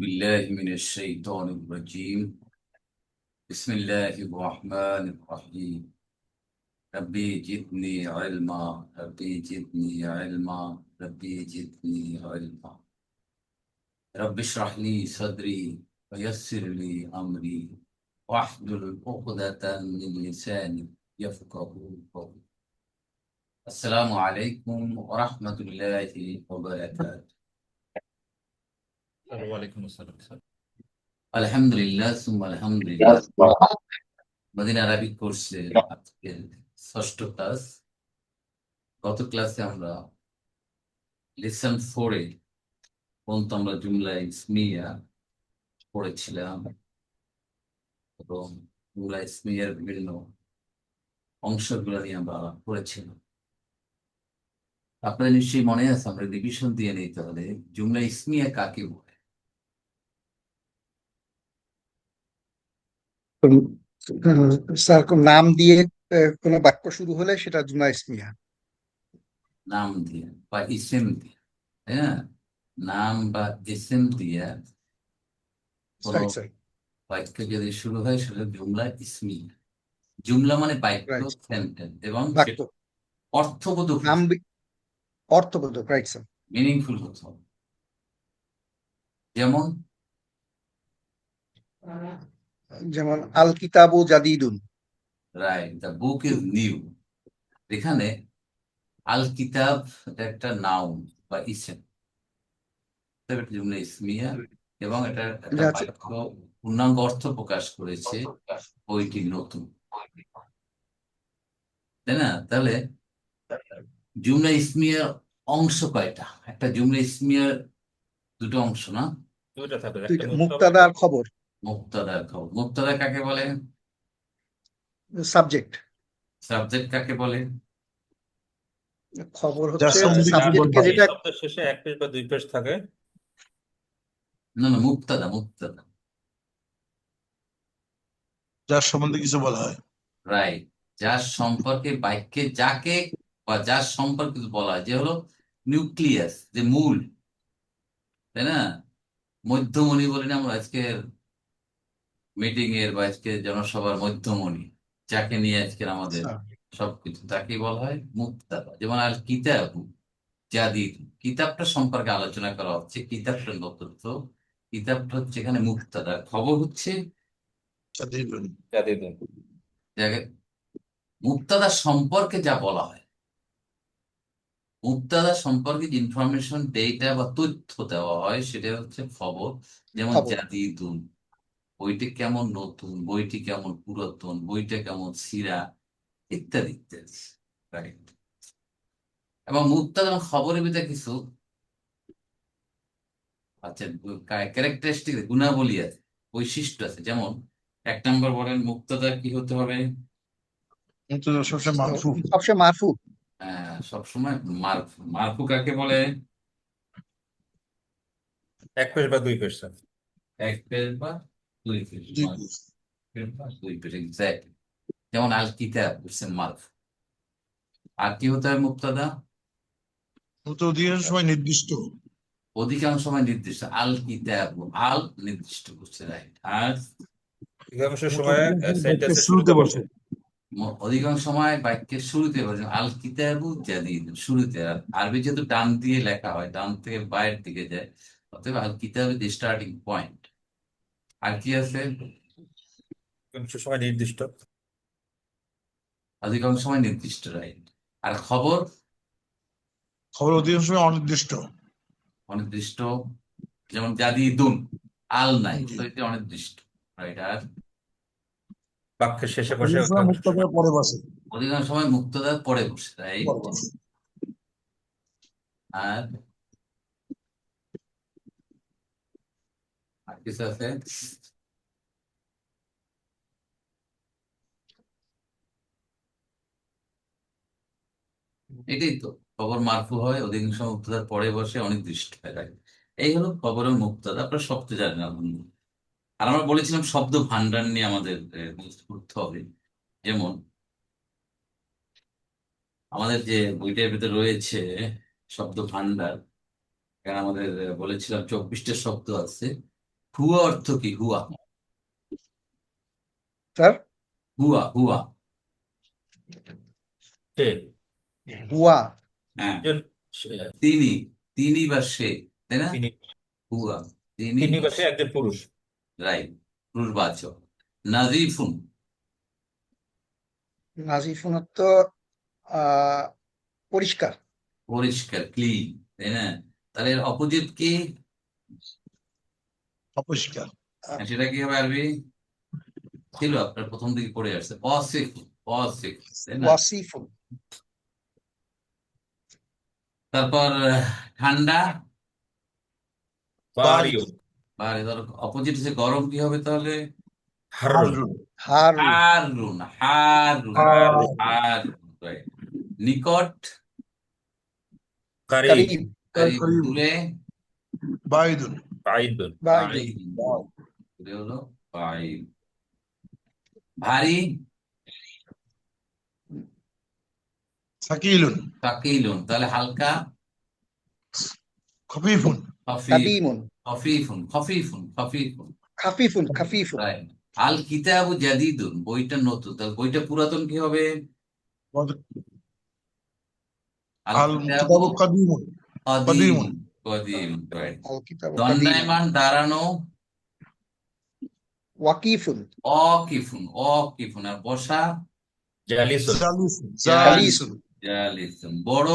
بالله من الشيطان الرجيم. بسم الله الرحمن الرحيم. ربي زدني علما، ربي زدني علما، ربي زدني علما. رب اشرح لي صدري ويسر لي أمري واحلل عقدة من لساني يفقه قولي. السلام عليكم ورحمة الله وبركاته. ওয়ালাইকুম আসসালাম স্যার। আলহামদুলিল্লাহ সুম্মা আলহামদুলিল্লাহ। মদিনা আরবিক কোর্সের আজকের ষষ্ঠ ক্লাস। গত ক্লাসে আমরা লেসন 4-এ পর্যন্ত আমরা জুমলা ইসমিয়া পড়েছিলাম এবং জুমলা ইসমিয়ার বিভিন্ন অংশগুলো নিয়ে আমরা পড়েছিলাম। আপনাদের নিশ্চয়ই মনে আছে, আমরা রিভিশন দিয়ে নিই তাহলে জুমলা ইসমিয়া কাকে বলে। স্যার কোন নাম দিয়ে কোনো বাক্য শুরু হলে সেটা জুমলা ইসমিয়া। নাম দিয়ে বা ইসেম দিয়ে, তাই না? নাম বা ইসেম দিয়ে কোনো রাইট স্যার, বাক্য যদি শুরু হয় সেটা জুমলা ইসমিয়া। জুমলা মানে বাক্য, রাইট। সেন্টেন্স, এবং বাক্য, অর্থবোধক, নাম অর্থবোধক, রাইট স্যার। মিনিংফুল হতে হবে। যেমন যেমন আল কিতাবু জাদিদুন। Right, the book is new. এখানে আল কিতাব এটা একটা নাউন বা ইসেম, জুমলা ইসমিয়া, এবং এটা একটা আচ্ছা, বাক্য পূর্ণাঙ্গ অর্থ প্রকাশ করেছে, বইটি নতুন, তাই না? তাহলে জুমলা ইসমিয়ার অংশ কয়টা? একটা জুমলা ইসমিয়ার দুটো অংশ না? দুইটা থাকবে, একটা দুইটা, মুক্তাদা মুক্তাদা একটা আর খবর। মুক্তাদা খবর। মুক্তাদা কাকে বলে? সাবজেক্ট। সাবজেক্ট কাকে বলে? খবর যার হচ্ছে সম্বন্ধে কিছু সাবজেক্টকে বলা হয়। এই যেটা। শব্দের শেষে এক পেজ বা দুই পেজ থাকে। না না, মুক্তাদা, মুক্তাদা। যার সম্বন্ধে কিছু বলা হয়। রাইট, যার সম্পর্কে বাক্যে যাকে বা যার সম্পর্কে বলা হয়, যে হলো নিউক্লিয়াস, যে মূল, তাই না? মধ্যমণি বলি না আমরা আজকের মিটিং এর বা আজকের জনসভার মধ্যমণি, যাকে নিয়ে আজকের আমাদের সবকিছু, তাকে বলা হয় মুক্তাদা। যেমন আল কিতাব জাদিদ, কিতাবটা সম্পর্কে আলোচনা করা হচ্ছে, কিতাবটা নতুন, তো কিতাবটা হচ্ছে এখানে মুক্তাদা। খবর হচ্ছে জাদিদুন। যাকে মুক্তাদা সম্পর্কে যা বলা হয়, মুক্তাদা সম্পর্কে যে ইনফরমেশন, ডেটা বা তথ্য দেওয়া হয়, সেটা হচ্ছে খবর। যেমন খবর। জাদিদুন, বইটি কেমন নতুন, বইটি কেমন পুরাতন, বইটা কেমন ছিঁড়া, ইত্যাদি ইত্যাদি। রাইট। এবং মুক্তাদা এবং খবরের ভিতরে কিছু আচ্ছা ক্যারেক্টারিস্টিক, গুণাবলী আছে, বৈশিষ্ট্য আছে। যেমন 1 নম্বর বলেন, মুক্তাদা কি হতে হবে? সবসময় মারফু। সবসময় মারফু। সবসময় মারফু। মারফু কাকে বলে? এক পেজ বা দুই পেজ স্যার। 1 পেজ বা 2 পেজ, জি, মারফু, বা 2 পেজ, এক্স্যাক্টলি। যেমন আল কিতাব হচ্ছে মারফু। আর কি হতে হবে মুক্তাদা? অধিকাংশ সময় নির্দিষ্ট। অধিকাংশ সময় নির্দিষ্ট। আল কিতাব, আল নির্দিষ্ট করছে, রাইট। আর অধিকাংশ সময় বাক্যের সেন্টেন্সের শুরুতে শুরুতে বসে। বসে। অধিকাংশ সময় বাক্যের শুরুতে বলছেন আল কিতাবু জাদিদ, শুরুতে। আর আরবি যেহেতু ডান দিয়ে লেখা হয়, ডান থেকে বায়ের দিকে যায়, অতএব আল কিতাব দি স্টার্টিং পয়েন্ট। আর কি আছে? অধিকাংশ সময় নির্দিষ্ট। অধিকাংশ সময় নির্দিষ্ট, রাইট। আর খবর? খবর অধিকাংশ সময় অনির্দিষ্ট। অনির্দিষ্ট। যেমন জাদিদুন, আল নাই, জি। তো এটা অনির্দিষ্ট, রাইট। আর বাক্যের শেষে বসে অধিকাংশ সময় অধিকাংশ মুক্তাদার সময়। পরে বসে। অধিকাংশ সময় মুক্তদার পরে বসে, রাইট। পরে বসে। আর আর কিছু আছে? এটাই তো, খবর মারফু হয়, অধিকাংশ মুক্তদার পরে বসে, অনির্দিষ্ট হয়, right? এই হলো খবরের মুক্তদা। আপনারা সব তো জানেন আলহামদুলিল্লাহ। আর আমরা বলেছিলাম শব্দ ভান্ডার নিয়ে আমাদের করতে হবে। যেমন আমাদের যে বইটার ভিতরে রয়েছে শব্দ ভান্ডার, এখানে আমাদের বলেছিলাম 24টা শব্দ আছে। হুয়া অর্থ কি? হুয়া, স্যার হুয়া, হুয়া। সে হুয়া হ্যাঁ, একজন সে- তিনি, তিনি বা সে, তাই না? তিনি হুয়া, তিনি তিনি বা বা সে একজন পুরুষ। রাইট, পুরুষবাচক। নাজিফুন, নাজিফুন অর্থ পরিষ্কার। পরিষ্কার, ক্লিন, তাই না? তাহলে এর অপোজিট কি? অপরিষ্কার। আহ, সেটা কি হবে আরবি? ছিল আপনার প্রথম দিকে পড়ে আসছে, অসিফ, অসিফ, তাই না? ওয়াসিফুন তারপর ঠান্ডা, বারিও, বা ধর অপোজিট হচ্ছে গরম, কি হবে তাহলে? হারুন, হারুন হারুন, হারুন, হারুন, হারুন, right. নিকট, কারিব, করিব কারিব, দূরে, বাইদুন। বাইদুন, বাইদুন বাঈদ, দূরে হলো বাঈদ। ভারী, সাকিলুন। সাকিলুন, তাহলে হালকা, খফিফুন। খফিফ, কাদিমুন খফিফুন, খফিফুন, খফিফুন, খাফিফুন খাফিফুন রাইট। আল কিতাবু জাদিদুন, বইটা নতুন, তাহলে বইটা পুরাতন কি হবে? আল আল কিতাবু কিতাবু কাদিমুন। কদিম, কদিমুন। কদিম, রাইট। আল কিতাবু কাদিমুন দণ্ডায়মান, দাঁড়ানো, ওয়াকিফুন অকিফুন, অকিফুন। আর বসা, জালিসুন, জালিসুন। জালিসুন, জালিসুন। জালিসুন। বড়,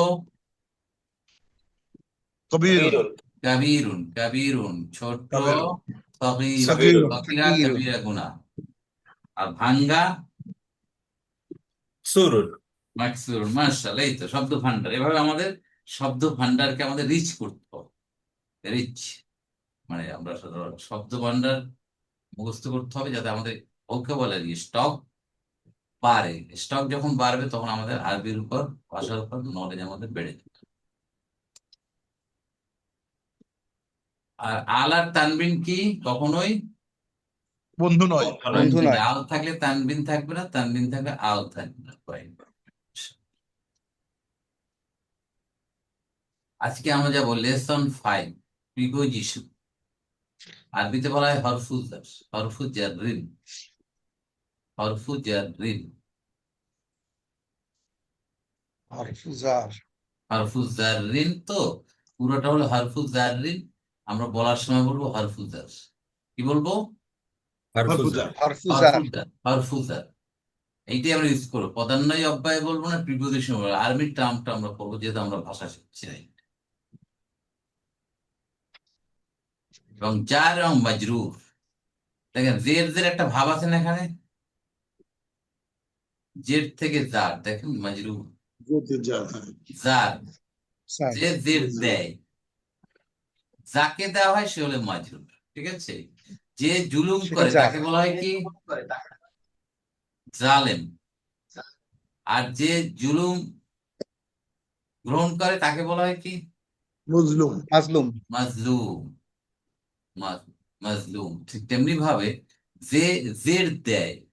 কবিরুন। কাবিরুন, কাবিরুন, কাবিরুন। ছোট, কাবিরুন। সগীরুন, সগীরুন। সগীরা, সগীরুন কবিরা, গুনাহ। আর ভাঙ্গা, সুরুন, মাকসুরুন। মাশাআল্লাহ, এই তো শব্দ ভান্ডার। এভাবে আমাদের শব্দ ভান্ডারকে আমাদের রিচ করতে হবে, রিচ, মানে আমরা শব্দ ভান্ডার মুখস্থ করতে হবে যাতে আমাদের ভোকাবুলারি স্টক বাড়ে। স্টক যখন বাড়বে তখন আমাদের আরবির উপর, ভাষার উপর নলেজ আমাদের বেড়ে যাবে। আর আল আর তানবিন কি? কখনোই বন্ধু নয়। বন্ধু বন্ধু নয়। নয়। আল থাকলে তানবিন থাকবে না, তানবিন থাকলে আল থাকবে না। Right. আজকে আমরা যাবো লেসন 5, প্রিপোজিশন। আরবিতে বলা হয় হরফুজ জার, হরফুজ জাররিন, হরফুজ জাররিন, হরফুজার হরফুজ জাররিন। তো পুরোটা হলো হরফুজ জাররিন। আমরা বলার সময় বলবো হরফুজ জার। কি বলবো? হারফুজা, হরফুজা। হরফুজার হরফুজ জার, হরফুজ জার। এইটাই আমরা ইউজ করবো, পদান্বয়ী অব্যয় বলবো না, প্রিপোজিশন বলবো। আরবির টার্মটা আমরা করবো যেহেতু আমরা ভাষা শিখছি নাই। এবং জার এবং মাজরুর, দেখেন জের জের একটা ভাব আছে না এখানে, জের থেকে জার, দেখেন মাজরুর, জার, স্যার যে জের দেয়, যাকে দেওয়া হয় সে হলো মাজরুর। ঠিক আছে? যে জুলুম সেটা করে যার তাকে বলা হয় কি? জালেম। আর যে জুলুম গ্রহণ করে তাকে বলা হয় কি? মজলুম। মাজলুম মাজলুম, মাজলুম। ঠিক তেমনি ভাবে যে জের দেয়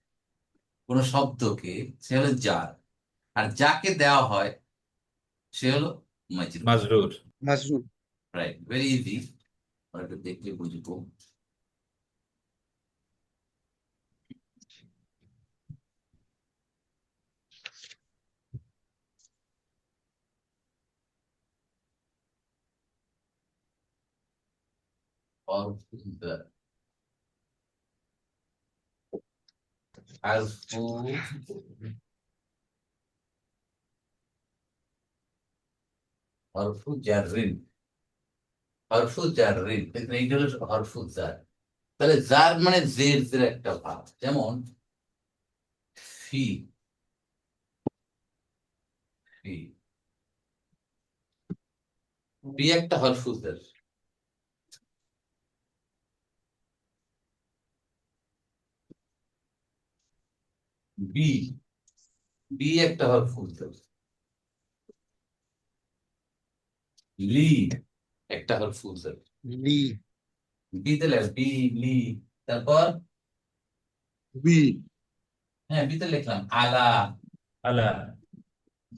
কোন শব্দকে, সে হলো জার। আর যাকে দেওয়া হয় সে হলো মাজরুর। মাজরুর, মাজরুর রাইট, ভেরি ইজি, আমরা একটু দেখলে বুঝবো। حرف حرف جر، হরফু জাররিন, দেখবেন এইটা হলো হরফু জার। তাহলে জার মানে জের জের একটা ভাব, যেমন ফি, ফি, ফি একটা হরফু জার। বি, বি একটা হরফু জার। লি একটা হরফু জার। লি বি দিলে বি, লি। তারপর বি। হ্যাঁ, বিতে লিখলাম আলা, আলা,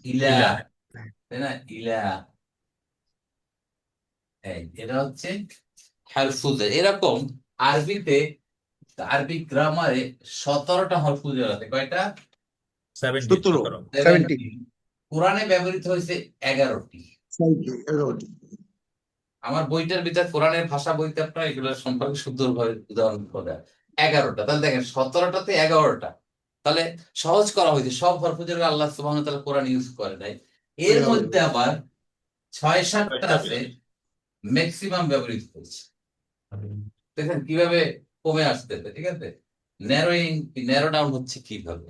ইলা, ইলা, তাই না? ইলা, এই এটা হচ্ছে হরফু জার। এরকম আরবিতে, আরবি গ্রামারে 17টা হরফুজের আছে। কয়টা? 70 17 70 17। কোরআনে ব্যবহৃত হয়েছে 11টি। 11টি। আমার বইটার ভিতর কোরআনের ভাষা বইতে আপনার এগুলো সম্পর্কে সুন্দরভাবে উদাহরণ করে 11টা। তাহলে দেখেন 17টাতে 11টা, তাহলে সহজ করা হয়েছে। সব হরফুজের আল্লাহ সুবহানাহু ওয়া তাআলা কোরআন ইউজ করে নাই। এর মধ্যে আবার 6-7টা আছে ম্যাক্সিমাম ব্যবহৃত হয়েছে। দেখেন কিভাবে কমে আসতেছে, ঠিক আছে? ন্যারো ডাউন হচ্ছে কিভাবে।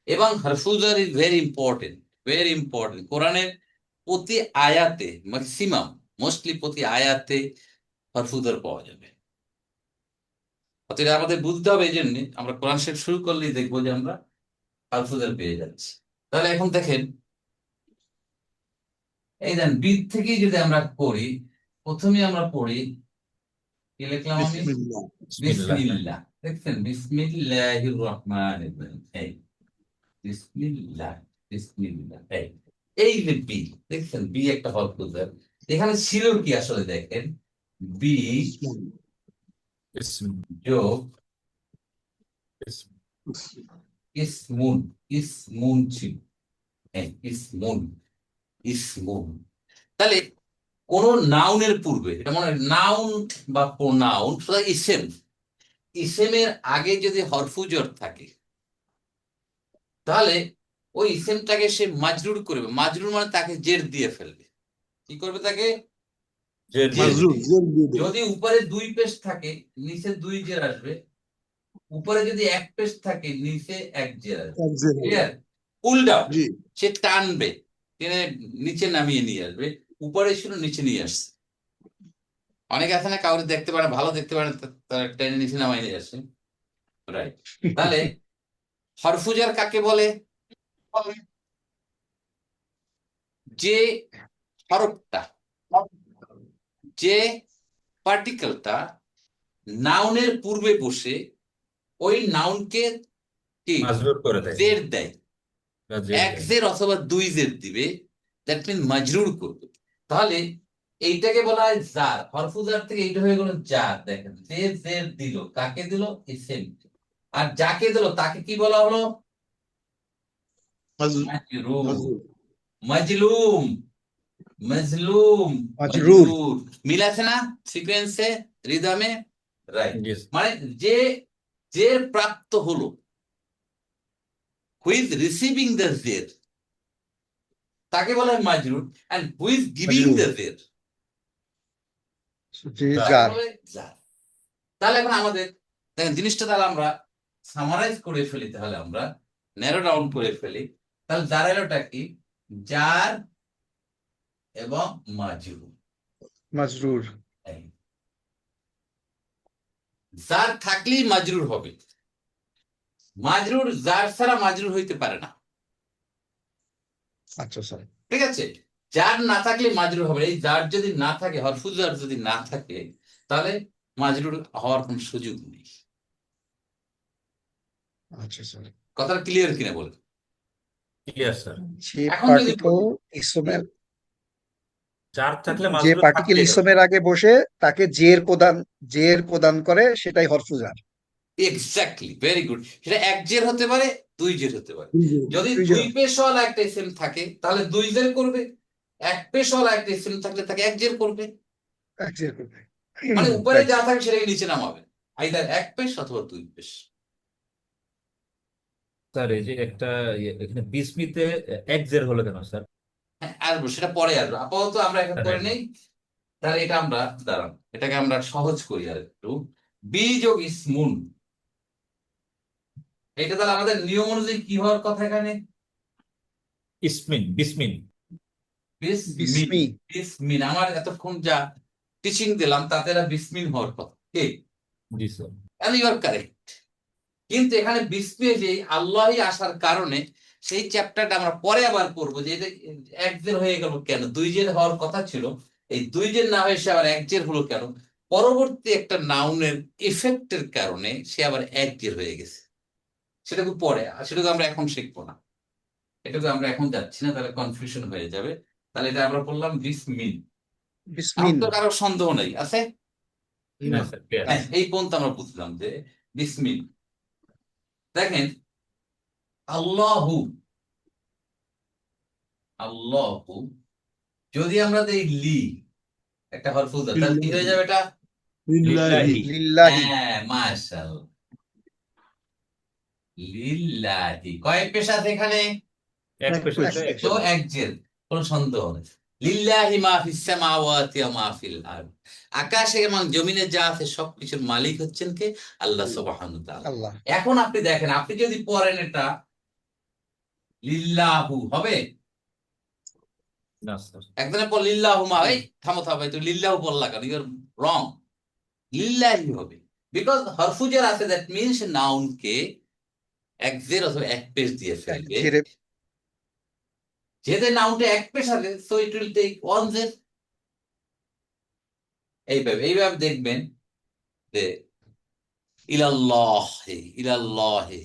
এবং হরফুজার is very important, very important. কোরআনের প্রতি আয়াতে ম্যাক্সিমাম, মোস্টলি প্রতি আয়াতে হরফুজার পাওয়া যাবে। অতএব আমাদের বুঝতে হবে, এই জন্য আমরা কোরআন শরীফ শুরু করলেই দেখবো যে আমরা হরফুজার পেয়ে যাচ্ছি। তাহলে এখন দেখেন, এই দেন বিদ থেকেই যদি আমরা করি, প্রথমে আমরা পড়ি, কি লিখলাম আমি? বিসমিল্লাহ। বিসমিল্লাহ। বিসমিল্লাহ। দেখছেন, বিসমিল্লাহির রহমানির রহিম। এই বিসমিল্লাহ, বিসমিল্লাহ। এই যে বি, দেখছেন বি একটা হরফুজার। এখানে ছিল কি আসলে দেখেন, বি ইসম যোগ ইসম ইসমুন, ইসমুন ছিল। ইসমুন, ইসমুন। তাহলে কোন নাউনের পূর্বে, এটা মনে হয় নাউন বা প্রোনাউন, ইসেম, ইসেমের আগে যদি হরফুজর থাকে, তাহলে ওই ইসেমটাকে সে মাজরুর করবে। মাজরুর মানে তাকে জের দিয়ে ফেলবে। কি করবে তাকে? জের জের মাজরুর, দিয়ে। জের দিয়ে দেবে। যদি উপরে 2 পেশ থাকে, নিচে 2 জের আসবে। উপরে যদি 1 পেশ থাকে, নিচে 1 জের আসবে। এক জের হবে। ক্লিয়ার? উল্টা জি। সে টানবে, টেনে নিচে নামিয়ে নিয়ে আসবে। উপরে ছিল, নিচে নিয়ে আসছে। অনেকে আছে না, কাউকে দেখতে পারে, ভালো দেখতে পারে, তারা টেনে নিচে নামিয়ে নিয়ে আসে। রাইট। তাহলে হরফুজার কাকে বলে? যে হরফটা, যে পার্টিকেলটা নাউনের পূর্বে বসে ওই নাউনকে কি মাজরুর করে দেয় জের দেয়, বা জের 1 দেয়। জের অথবা 2 জের দিবে, দ্যাট মিন মাজরুর করবে। তাহলে এইটাকে বলা হয় জার। হরফুজার থেকে এইটা হয়ে গেল জার। দেখেন, যে জের দিল, কাকে দিল? ইসেম। আর যাকে দিল তাকে কি বলা হলো? মাজরুর, মাজরুর। মাজলুম, মাজলুম, মাজরুর। মাজরুর। মিল আছে না সিকোয়েন্সে, রিদমে? রাইট। জি। মানে যে জের প্রাপ্ত হলো, হু ইজ রিসিভিং দ্য জের, তাকে বলা হয় মাজরুর। এন্ড হু ইজ গিভিং মাজরুর। দ্য জের, যে জার। তাকে যার। বলা হয় জার। তাহলে এখন আমাদের দেখেন জিনিসটা, তাহলে আমরা সামারাইজ করে ফেলি, তাহলে আমরা ন্যারো ডাউন করে ফেলি। তাহলে জার এলোটা কি? জার এবং মাজরুর। মাজরুর। এই জার থাকলেই মাজরুর হবে। মাজরুর জার ছাড়া মাজরুর হইতে পারে না। আচ্ছা স্যার। ঠিক আছে? জার না থাকলে মাজরুর হবে না। এই জার যদি না থাকে, হরফুল জার যদি না থাকে, তাহলে মাজরুর হওয়ার কোনো সুযোগ নেই। আচ্ছা স্যার। কথাটা ক্লিয়ার কিনা বলেন? Clear sir. যে এখন যদি পার্টিকেল বলি, ইসমের, জার থাকলে যে মাজরুর পার্টিকেল থাকতেই হবে। ইসমের আগে বসে তাকে জের প্রদান করে সেটাই হরফুজার। Exactly, very good. সেটা 1 জের হতে পারে, 2 জের হতে পারে। যদি দুই 2 জের। পেশওয়ালা একটা ইসেম থাকে, তাহলে 2 জের করবে। 1 পেশওয়ালা একটা ইসেম থাকলে তাকে 1 জের করবে। এক জের করবে। মানে উপরে রাইট। যা থাকে সেটাকে নিচে নামাবে, আইদার 1 পেশ অথবা 2 পেশ। স্যার এই যে একটা এখানে বিসমিতে এক জের হলো কেন স্যার? হ্যাঁ, আসবো, সেটা পরে আসবো। আপাতত আমরা এখন করে নেই। তাহলে এটা আমরা, দাঁড়ান, এটাকে আমরা সহজ করি আর একটু। বি যোগ ইসমুন, এটা তাহলে আমাদের নিয়ম অনুযায়ী কি হওয়ার কথা এখানে? ইসমিন, বিসমিন। বিসমিন, বিস্মি। বিসমিন। আমার এতক্ষণ যা টিচিং দিলাম তাতে এরা বিসমিন হওয়ার কথা। ঠিক? জি sir. and you are correct। কিন্তু এখানে বিসমি যে আল্লাহই আসার কারণে সেই চ্যাপ্টারটা আমরা পরে আবার পড়বো, যে এটা 1 জের হয়ে গেল কেন, 2 জের হওয়ার কথা ছিল, এই 2 জের না হয়ে সে আবার 1 জের হলো কেন। পরবর্তী একটা নাউনের ইফেক্টের কারণে সে আবার 1 জের হয়ে গেছে। সেটাকে পরে, সেটাকে আমরা এখন শিখবো না, এটাকে আমরা এখন যাচ্ছি না, তাহলে কনফিউশন হয়ে যাবে। তাহলে এটা আমরা বললাম বিসমিন। বিসমিন। তো কারো সন্দেহ নেই আছে? না না স্যার ক্লিয়ার। হ্যাঁ, এই পর্যন্ত আমরা বুঝলাম যে বিসমিল। দেখেন আল্লাহু, আল্লাহু যদি আমরা দেই লি, একটা হরফুল দাও, তাহলে কি হয়ে যাবে এটা? লিল্লাহি লিল্লাহি। হ্যাঁ, মাশাআল্লাহ, লিল্লাহি। কয় পেশ আছে এখানে? এক এক পেশা পেশ। স্যার, এক এক তো পেশা। এক জের, কোনো সন্দেহ নেই। লিল্লাহি মা ফিস সামাওয়াতি ওয়া মা ফিল আরদ। আকাশে এবং জমিনে যা আছে সবকিছুর মালিক হচ্ছেন কে? আল্লাহ সুবহানাহু ওয়া তাআলা। আল্লাহ। এখন আপনি দেখেন, আপনি যদি পড়েন এটা লিল্লাহু হবে, না স্যার। একজনের পর লিল্লাহু মা, এই থামো থামো, তুই লিল্লাহু বললা কেন? ইউর রং। লিল্লাহি হবে, বিকজ হরফুজার আছে, দ্যাট মিনস নাউন কে এক জের অথবা এক পেশ দিয়ে এক ফেলবে। ঝেড়ে যেহেতু নাউনটা এক পেশ আছে, so it will take one জের। এইভাবে এইভাবে দেখবেন যে ইলাল্লাহি, ইলাল্লাহি,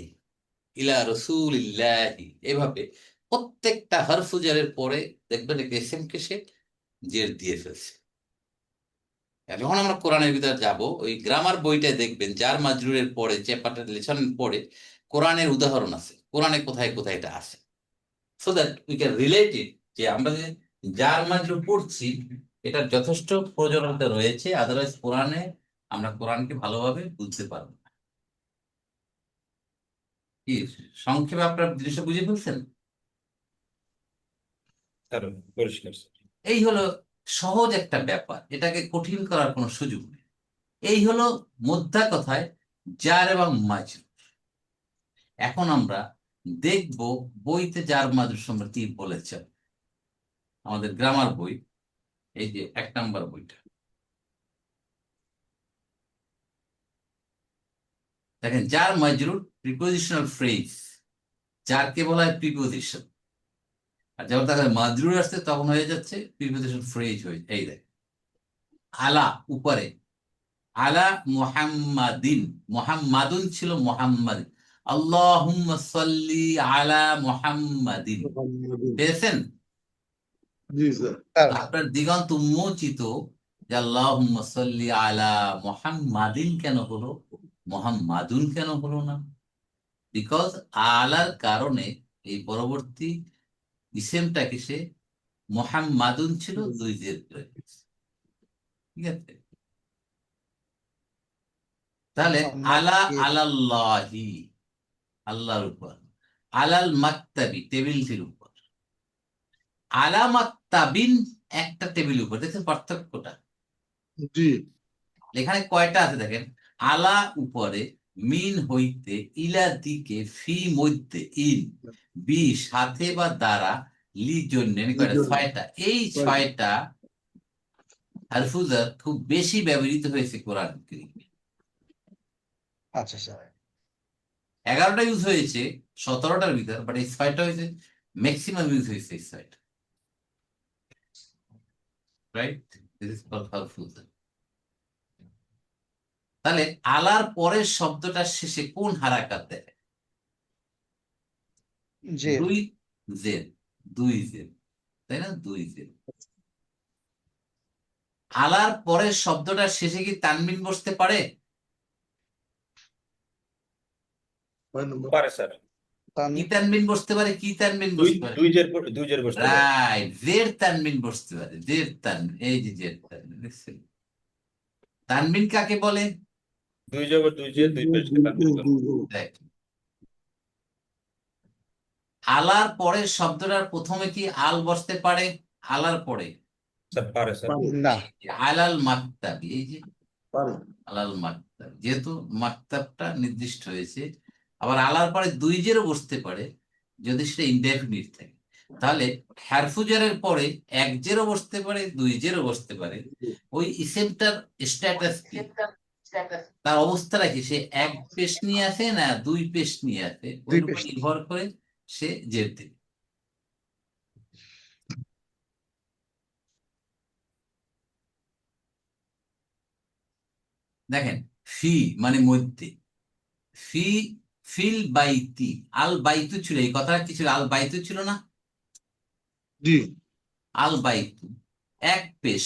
ইলা রাসূলিল্লাহি, এভাবে প্রত্যেকটা হরফুজারের পরে দেখবেন একটা এসএম কে সে জের দিয়ে ফেলছে। আর যখন আমরা কোরআনের ভিতরে যাব, ওই গ্রামার বইটায় দেখবেন জার মাজরুরের পরে, চ্যাপ্টার লেসনের পরে কোরআনের উদাহরণ আছে, কোরআনে কোথায় কোথায় এটা আছে, so that we can relate it, যে আমরা যে জার মাজরুর পড়ছি এটার যথেষ্ট প্রয়োজনীয়তা রয়েছে, আদারওয়াইজ কোরআনে আমরা কোরআনকে ভালোভাবে বুঝতে পারবো না। কি সংক্ষেপে আপনার জিনিসটা বুঝে ফেলছেন? স্যার পরিষ্কার স্যার। এই হলো সহজ একটা ব্যাপার, এটাকে কঠিন করার কোনো সুযোগ নেই। এই হলো মোদ্দা কথায় জার এবং মাজরুর। এখন আমরা দেখব বইতে জার মাজরুর সম্পর্কে কি বলেছে, আমাদের গ্রামার বই, এই যে 1 নম্বর বইটা দেখেন। জার মাজরুর প্রিপোজিশনাল ফ্রেজ, যারকে বলা হয় প্রিপোজিশন, আর যখন তাদের মাজরুর আসছে তখন হয়ে যাচ্ছে প্রিপোজিশন ফ্রেজ হয়ে। এই দেখ, আলা উপরে, আলা মুহাম্মাদিন, মুহাম্মাদুন ছিল মুহাম্মাদ, আল্লাহুম্মা সাল্লি আলা মুহাম্মাদিন, পেয়েছেন? জি স্যার। তার আপনার দিগন্ত উন্মোচিত যে আল্লাহুম্মা সাল্লি আলা মুহাম্মাদিন কেন হলো, মুহাম্মাদুন কেন হলো না? বিকজ আলার কারণে এই পরবর্তী ইসেমটাকে সে মুহাম্মাদুন ছিল দুই জের করে দিয়েছে। ঠিক আছে, তাহলে আলা মোহাম্মদকে আলাল্লাহি, আল্লাহর উপর, আলাল মাকতাবি টেবিলটির উপর, আলা মাকতাবিন একটা টেবিল উপর। দেখছেন পার্থক্যটা? জি এখানে কয়টা আছে দেখেন, আলা উপরে, মিন হইতে, ইলা দিকে, ফি মধ্যে, ইন, বি সাথে বা দ্বারা, লি জন্য, কয়টা? 6টা। এই 6টা হারফুজার খুব বেশি ব্যবহৃত হয়েছে কোরআন কারীমে। আচ্ছা স্যার। 11টা ইউজ হয়েছে 17টার ভিতর, বাট এই 6টা হয়েছে ম্যাক্সিমাম ইউজ হয়েছে, এই 6টা। রাইট, দিস ইজ কল্ড হারফুজার। তাহলে আলার পরের শব্দটার শেষে কোন হারাকাত দেয়? জের। দুই জের, দুই জের, তাই না? দুই জের। আলার পরের শব্দটার শেষে কি তানবিন বসতে পারে? পারে স্যার। কি তানবিন বসতে পারে? কি তানবিন দুই বসতে পারে? দুই জের বসতে পারে। রাইট, জের তানবিন বসতে পারে, জের তানবিন। এই যে জের তানবিন, দেখছেন? তানবিন কাকে বলে? দুই জবর দুই জের দুই পেশকে তানবিন বলে। দেখ, আলার পরের শব্দটার প্রথমে কি আল বসতে পারে? আলার পরে স্যার পারে স্যার। না। আলাল মাকতাবি, এই যে পারে। আলাল মাকতাব, যেহেতু মাকতাবটা নির্দিষ্ট হয়েছে। আবার আলার পরে দুই জেরও বসতে পারে যদি সেটা ইনডেফিনিট থাকে। তাহলে হারফুজারের পরে এক জেরও বসতে পারে, দুই জেরও বসতে পারে। ওই ইসেমটার স্ট্যাটাস কি, তার অবস্থাটা কি, সে এক পেশ নিয়ে আসে না দুই পেশ নিয়ে আসে, ওর দুই উপর পেশ। নির্ভর করে সে জের দেবে। দেখেন, ফি মানে মধ্যে, ফি, ফিল বাইতি, আল বাইতু ছিল, এই কথাটা কি ছিল? আল বাইতু ছিল না? জি আল বাইতু এক পেশ,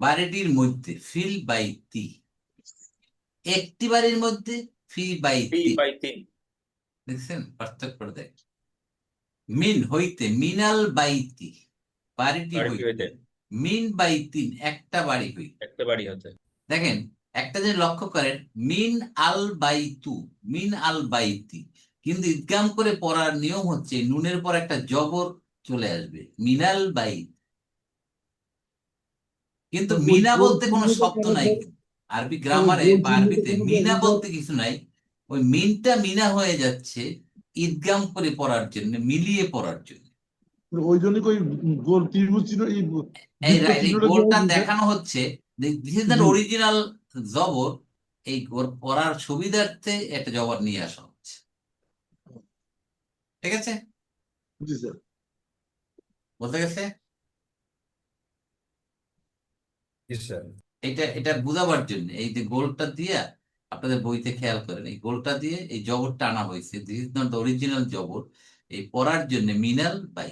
বাড়িটির মধ্যে, ফিল বাইতি। একটি বাড়ির মধ্যে ফি বাই পি 3। বাই 3। দেখছেন পার্থক্য দেখ। মিন হইতে, মিনাল বাইতি বাড়িটি বাড়িটি হইতে, হইতে মিন বাই 3 একটা বাড়ি হইতে। একটা বাড়ি হতে। দেখেন একটা যে লক্ষ্য করেন, মিন আল বাইতু, মিন আল বাইতি, কিন্তু ইদগাম করে পড়ার নিয়ম হচ্ছে নুনের পর একটা জবর চলে আসবে, মিনাল বাইত। কিন্তু স্যার ওই মিনা গোল বলতে কোনো চিহ্নটা শব্দ কেন নাই স্যার? কিন্তু। আরবি স্যার ওই গ্রামারে গোল বা চিহ্নটা আরবিতে কেন স্যার? মিনা এটা বলতে কিছু নাই। ওই মিনটা মিনা হয়ে যাচ্ছে ইদগাম করে পড়ার জন্য, মিলিয়ে পড়ার জন্য। ওই জন্য ওই গোল ত্রিভুজ চিহ্ন, এই এই বৃত্ত রাইট, এই চিহ্নটা দেওয়া গোলটা হয়েছে স্যার। দেখানো হচ্ছে this is the G original জবর। এই পড়ার সুবিধার্থে একটা জবর নিয়ে আসা হচ্ছে। ঠিক আছে, জি স্যার। বলতে গেছে। জি স্যার। এটা এটা বুঝাবার জন্য এই যে গোলটা দিয়া, আপনাদের বইতে খেয়াল করেন এই গোলটা দিয়ে এই জবরটা আনা হয়েছে, this is not the original জবর। এই পড়ার জন্য মিনাল বাই,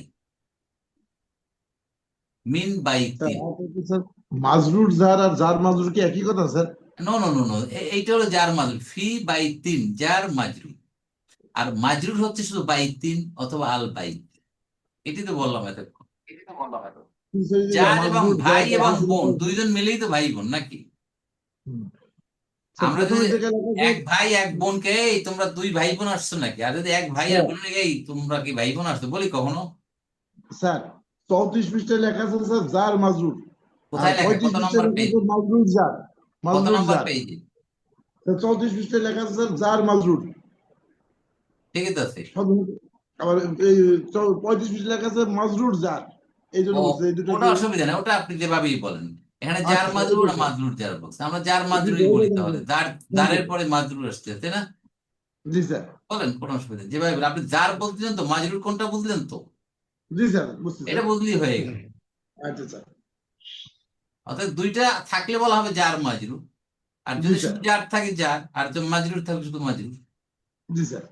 মিন বাই স্যার 3। আর কি স্যার, মাজরুর জার আর জার মাজরুর কি একই কথা sir? No no no no, এইটা হলো জার মাজরুর, ফি বাই 3 জার মাজরুর। আর মাজরুর হচ্ছে শুধু বাই 3 অথবা আল বাই। এটি তো বললাম এতক্ষণ। কি স্যার, এই যে জার এবং মাজরুর ভাই জার এবং মাজরুর বোন লেখা হয়েছে? দুইজন মিলেই তো ভাই বোন নাকি? হুম। স্যার আমরা প্রথমে যদি থেকে লেখা এক স্যার। ভাই এক বোনকে এই তোমরা দুই ভাই বোন আসছো নাকি, আর যদি এক ভাই আর স্যার বোন এই তোমরা কি ভাই বোন আসছো বলি কখনো? স্যার 34 পৃষ্ঠায় লেখা আছে স্যার জার মাজরুর, আর কোথায় লেখা, 35 কত পৃষ্ঠায় নম্বর লেখা পেজ? আছে মাজরুর জার, কত মাজরুর নম্বর জার। পেজে? স্যার 34 পৃষ্ঠায় লেখা আছে স্যার জার মাজরুর। ঠিকই তো আছে। সাধারণত আবার এই 35 পৃষ্ঠায় লেখা আছে মাজরুর জার। এই জন্য ও, বলছে এই ওটা দুটাকে। অসুবিধা নেই, ওটা আপনি যেভাবেই বলেন। এখানে জার আচ্ছা স্যার, মাজরুর এটাই আর স্যার। মাজরুর জার বলছে, আমরা জার এটি মাজরুরই বলে বলি, দেন তাহলে স্যার। জার, থ্যাংক ইউ জারের স্যার। পরে মাজরুর আসছে তাই না? জি স্যার। বলেন, কোনো অসুবিধা নেই, যেভাবে বলেন। আপনি জার বলছিলেন তো, মাজরুর কোনটা বুঝলেন তো? জি স্যার, বুঝছি এটা স্যার। বুঝলেই হয়ে গেল। আচ্ছা স্যার। অর্থাৎ দুইটা থাকলে বলা হবে জার মাজরুর, আর জি যদি স্যার। শুধু জার থাকে জার, আর যদি মাজরুর থাকে শুধু মাজরুর। জি স্যার।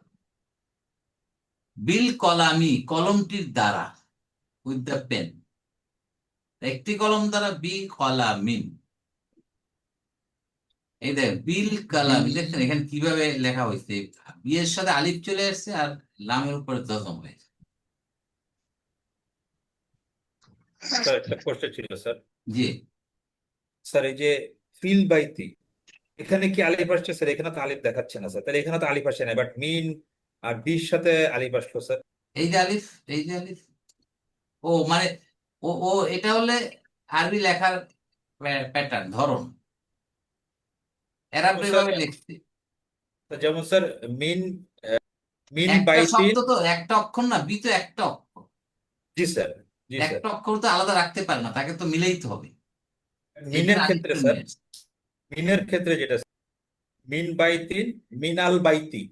বিল কলামি কলমটির দ্বারা, উইথ দ্য পেন, একটি কলম দ্বারা, বি কলামিন। এই দেখ বিল কালামি, দেখছেন এখানে কিভাবে লেখা হয়েছে, বিয়ের সাথে আলিফ চলে আসছে আর লামের উপরে জজম হয়েছে। স্যার একটা কোশ্চেন ছিল স্যার। জি, স্যার এই যে ফিল বাইতি, এখানে কি আলিফ আসছে স্যার? এখানে তো আলিফ দেখাচ্ছে না স্যার, তাহলে এখানে তো আলিফ আসে না, বাট মিন আর বির সাথে আলিফ আসলো স্যার। এই যে আলিফ, এই যে আলিফ, ও মানে, ও ও এটা হলে আরবি লেখার প্যাটার্ন, ধরন। এরা যেমন স্যার, এভাবে লিখছে। যেমন স্যার মিন, মিন একটা বাইতিন। শব্দ তো একটা অক্ষর না, বি তো একটা অক্ষর। জি স্যার। জি স্যার। একটা অক্ষর তো আলাদা রাখতে পারে না, তাকে তো মিলেইতে হবে। এই জন্য মিনের ক্ষেত্রে আলিফটা স্যার, নিয়ে আসছে। মিনের ক্ষেত্রে যেটা মিন বাইতিন, মিনাল বাইতি।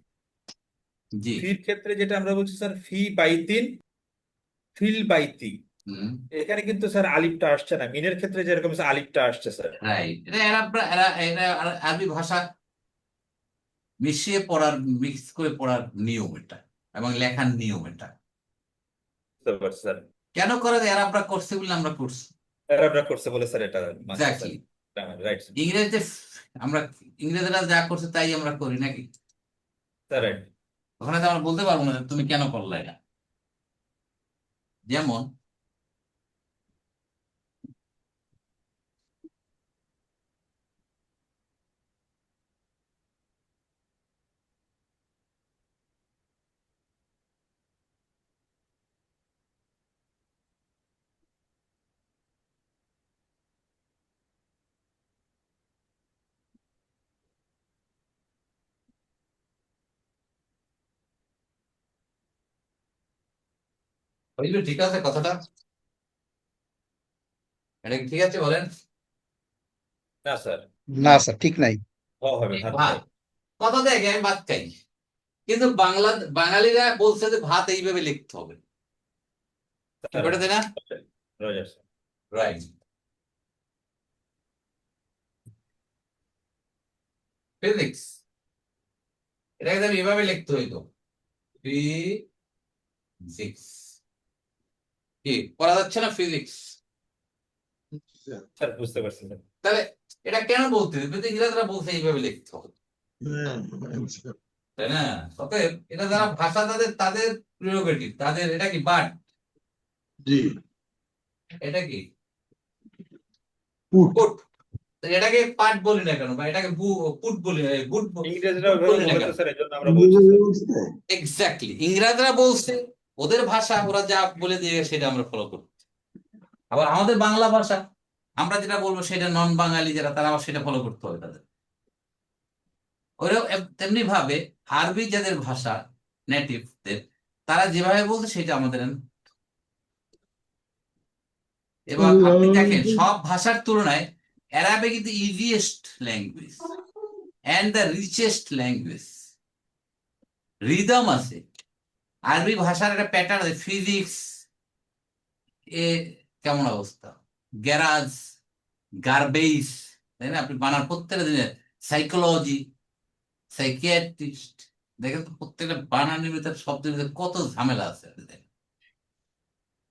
জি। ফির ক্ষেত্রে যেটা আমরা বলছি স্যার ফি বাইতিন, ফিল বাইতি। হুম, এখানে কিন্তু স্যার আলিফটা আসছে না, মিনের ক্ষেত্রে যেরকম স্যার আলিফটা আসছে স্যার। রাইট। এটা এরা আরবি ভাষা মিশিয়ে পড়ার, মিক্স করে পড়ার নিয়ম এটা, এবং লেখার নিয়ম এটা। বুঝতে পারছি স্যার। কেন করে এরা আমরা করছে বলে আমরা করছি। প্যারাগ্রাফ করছে বলে স্যার এটা মানছে স্যার। এক্স্যাক্টলি। রাইট ইংরেজিতে আমরা, ইংরেজরা যা করছে তাই আমরা করি নাকি? স্যার। রাইট। ওখানে তো আমরা বলতে পারবো না যে তুমি কেন করলে এটা। যেমন বুঝলি, ঠিক আছে কথাটা? এটা কি ঠিক আছে বলেন? না স্যার, না স্যার, ঠিক নাই। হ হবে ভাত ভাত, খাই। কথা দেখে আমি ভাত খাই, কিন্তু বাঙালিরা বলছে যে ভাত এইভাবে লিখতে হবে। স্যার ব্যাপারটা তাই না? রোজার স্যার। রাইট। ফিজিক্স, এটাকে তো আমি এভাবে লিখতে হইতো, ফিজিক্স। কি করা যাচ্ছে না ফিজিক্স? স্যার বুঝতে পারছি স্যার। তাহলে এটা কেন বলতে হবে? কিন্তু ইংরেজরা বলছে এইভাবে লিখতে হবে, হ্যাঁ, তাই না? অতএব এটা যারা ভাষা, তাদের তাদের প্রিরোগেটিভ, তাদের এটা কি বাট, জি, এটা কি পুট। পুট, এটাকে পাট বলি না কেন, বা এটাকে পুট বলি, গুড ইংরেজরা গুড ওইভাবে বলি না বলেছে কেন? স্যার, এই জন্য আমরা বলছি স্যার। এক্স্যাক্টলি, ইংরেজরা বলছে, ওদের ভাষা ওরা যা বলে দিয়ে সেটা আমরা ফলো করব। আবার আমাদের বাংলা ভাষা আমরা যেটা বলবো সেটা নন বাঙালি যারা, তারা আবার সেটা ফলো করতে হবে তাদের। ওইরকম তেমনি ভাবে আরবি যাদের ভাষা নেটিভদের, তারা যেভাবে বলছে সেটা আমাদের। এবং আপনি দেখেন সব ভাষার তুলনায় Arabic is the easiest language and the richest language. Rhythm আছে আরবি ভাষার, একটা প্যাটার্ন আছে। ফিজিক্স এ কেমন অবস্থা, গ্যারাজ, গার্বেজ, তাই না? আপনি বানার প্রত্যেকটা দিনে, সাইকোলজি, সাইকিয়াট্রিস্ট, দেখেন তো প্রত্যেকটা বানানের ভিতরে শব্দের ভিতরে কত ঝামেলা আছে আপনি দেখেন।